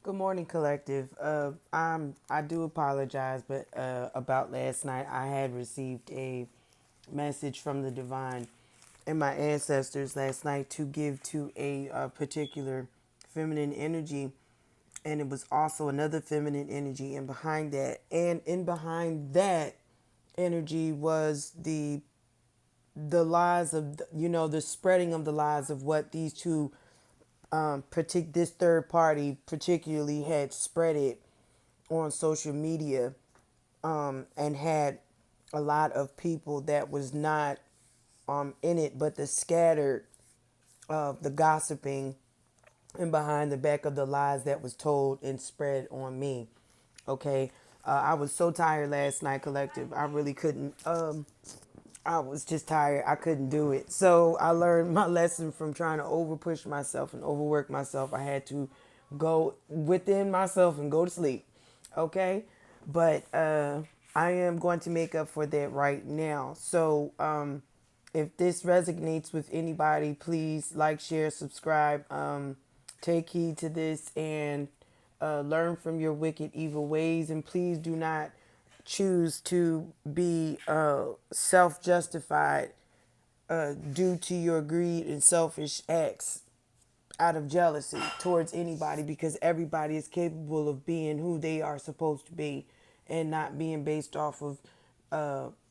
Good morning, collective. I do apologize, but about last night, I had received a message from the divine and my ancestors last night to give to a particular feminine energy, and it was also another feminine energy in behind that, and in behind that energy was the lies of the spreading of the lies of what these two this third party particularly had spread it on social media, and had a lot of people that was not in it, but the scattered of the gossiping and behind the back of the lies that was told and spread on me. Okay, I was so tired last night, collective. I really couldn't. I was just tired. I couldn't do it. So I learned my lesson from trying to over push myself and overwork myself. I had to go within myself and go to sleep. Okay. But I am going to make up for that right now. So if this resonates with anybody, please like, share, subscribe. Take heed to this and learn from your wicked, evil ways. And please do not choose to be self justified due to your greed and selfish acts out of jealousy towards anybody, because everybody is capable of being who they are supposed to be and not being based off of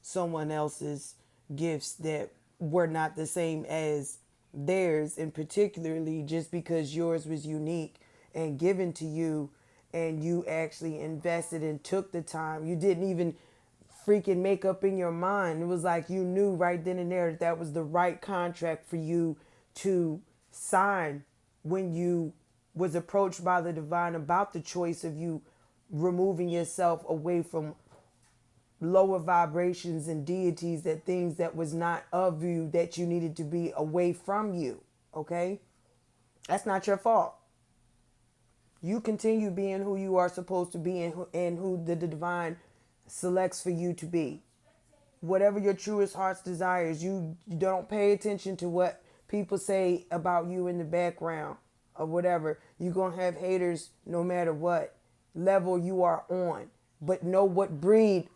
someone else's gifts that were not the same as theirs, and particularly just because yours was unique and given to you and you actually invested and took the time. You didn't even freaking make up in your mind. It was like you knew right then and there that that was the right contract for you to sign when you was approached by the divine about the choice of you removing yourself away from lower vibrations and deities, that things that was not of you, that you needed to be away from you. Okay, that's not your fault. You continue being who you are supposed to be, and who the divine selects for you to be. Whatever your truest heart's desires, you don't pay attention to what people say about you in the background or whatever. You're going to have haters no matter what level you are on. But know what breed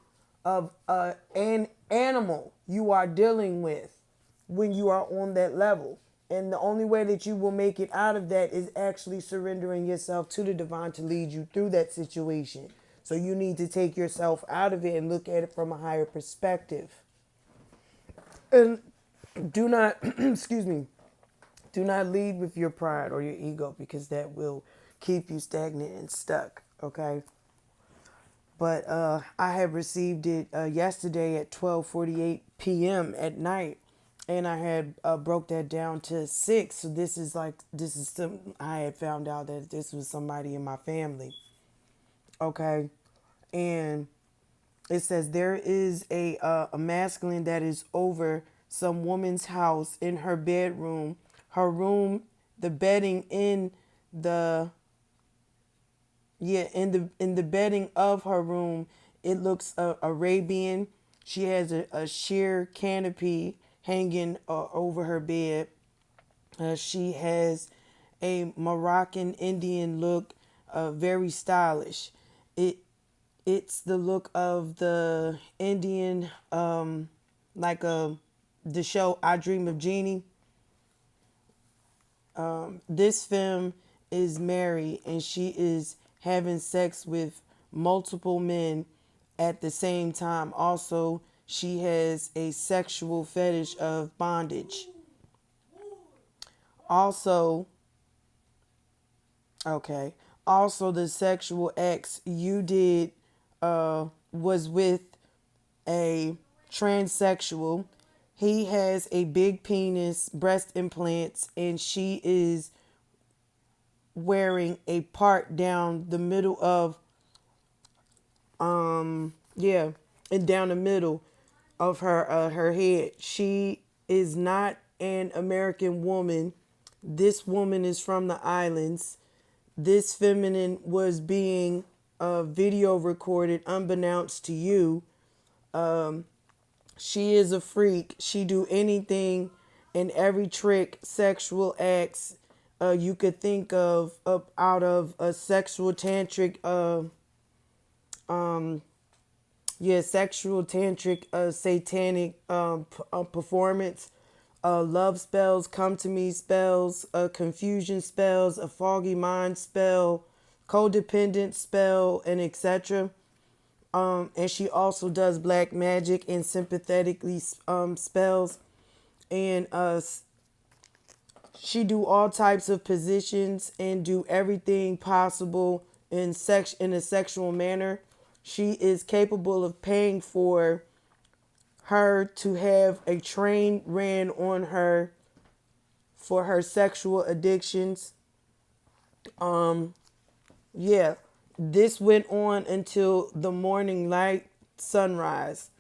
of an animal you are dealing with when you are on that level. And the only way that you will make it out of that is actually surrendering yourself to the divine to lead you through that situation. So you need to take yourself out of it and look at it from a higher perspective. And do not, excuse me, do not lead with your pride or your ego, because that will keep you stagnant and stuck. Okay. But I had received it yesterday at 12:48 p.m. at night, and I had broke that down to 6. So this is some, I had found out that this was somebody in my family. Okay, and it says there is a masculine that is over some woman's house in her bedroom, her room, the bedding in the in the bedding of her room. It looks Arabian. She has a sheer canopy hanging over her bed. She has a Moroccan Indian look, very stylish. It it's the look of the Indian, like the show I Dream of Jeannie. This femme is married and she is having sex with multiple men at the same time. Also, she has a sexual fetish of bondage. Also, okay. Also, the sexual acts you did was with a transsexual. He has a big penis, breast implants, and she is wearing a part down the middle of yeah, and down the middle of her head. She is not an American woman. This woman is from the islands. This feminine was being video recorded unbeknownst to you. She is a freak. She do anything and every trick, sexual acts, You could think of out of a sexual tantric sexual tantric satanic performance, love spells, come to me spells, confusion spells, a foggy mind spell, codependent spell, and etc. And she also does black magic and sympathetically spells, and she do all types of positions and do everything possible in a sexual manner. She is capable of paying for her to have a train ran on her for her sexual addictions. Yeah, this went on until the morning light, sunrise.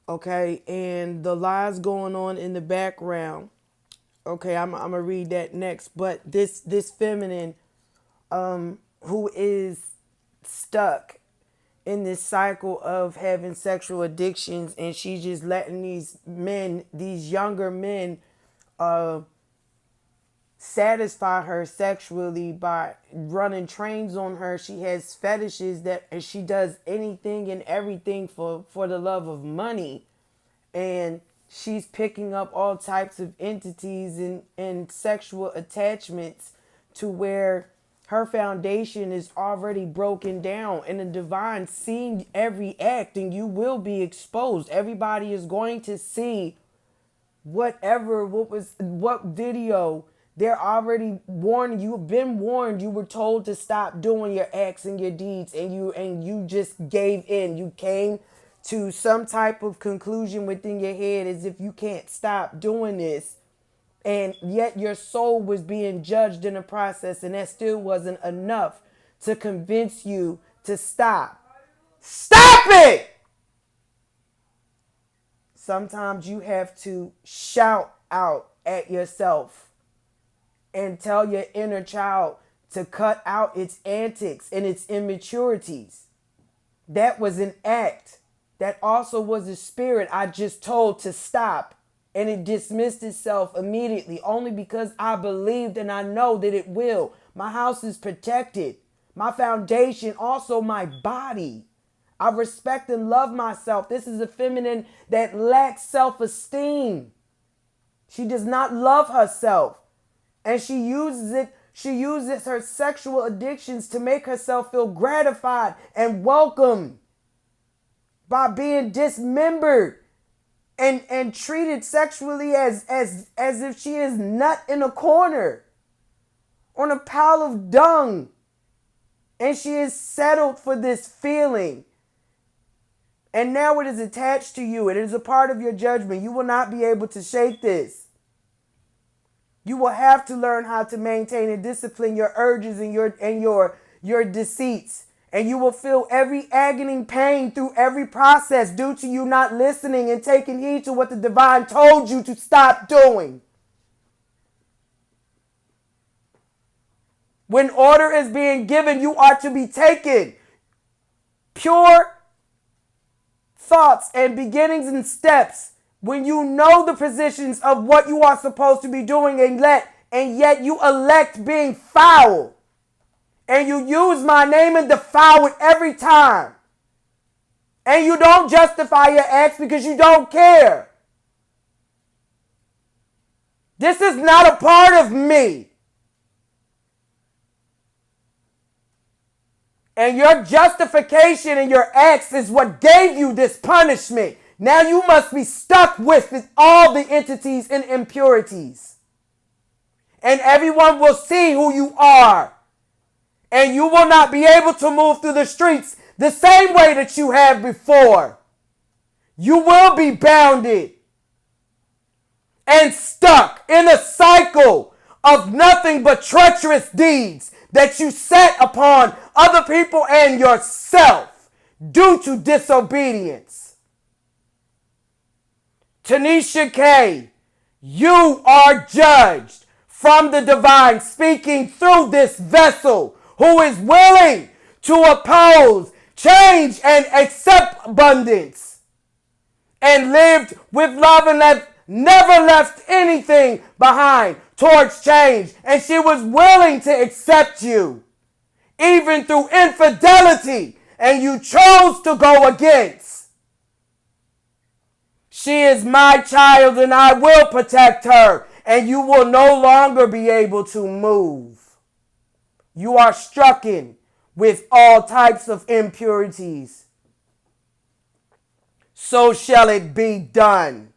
Okay, and the lies going on in the background. Okay, I'm gonna read that next. But this feminine who is stuck in this cycle of having sexual addictions, and she's just letting these men, these younger men, satisfy her sexually by running trains on her. She has fetishes that, and she does anything and everything for the love of money. And she's picking up all types of entities and sexual attachments to where her foundation is already broken down, and the divine seeing every act, and you will be exposed. Everybody is going to see what video. They're already warning you. You've been warned. You were told to stop doing your acts and your deeds, and you just gave in. You came to some type of conclusion within your head as if you can't stop doing this, and yet your soul was being judged in the process, and that still wasn't enough to convince you to stop. Stop it! Sometimes you have to shout out at yourself and tell your inner child to cut out its antics and its immaturities. That was an act. That also was a spirit I just told to stop. And it dismissed itself immediately, only because I believed and I know that it will. My house is protected. My foundation, also my body. I respect and love myself. This is a feminine that lacks self-esteem. She does not love herself. And she uses her sexual addictions to make herself feel gratified and welcome by being dismembered and treated sexually as if she is nut in a corner on a pile of dung. And she is settled for this feeling. And now it is attached to you. It is a part of your judgment. You will not be able to shake this. You will have to learn how to maintain and discipline your urges and your deceits. And you will feel every agony pain through every process due to you not listening and taking heed to what the divine told you to stop doing. When order is being given, you are to be taken. Pure thoughts and beginnings and steps. When you know the positions of what you are supposed to be doing, and yet you elect being foul. And you use my name and defile it every time. And you don't justify your acts because you don't care. This is not a part of me. And your justification and your acts is what gave you this punishment. Now you must be stuck with all the entities and impurities. And everyone will see who you are. And you will not be able to move through the streets the same way that you have before. You will be bounded and stuck in a cycle of nothing but treacherous deeds that you set upon other people and yourself due to disobedience. Tanisha K., you are judged from the divine speaking through this vessel who is willing to oppose change and accept abundance and lived with love and never left anything behind towards change, and she was willing to accept you, even through infidelity, and you chose to go against. She is my child, and I will protect her, and you will no longer be able to move. You are stricken with all types of impurities. So shall it be done.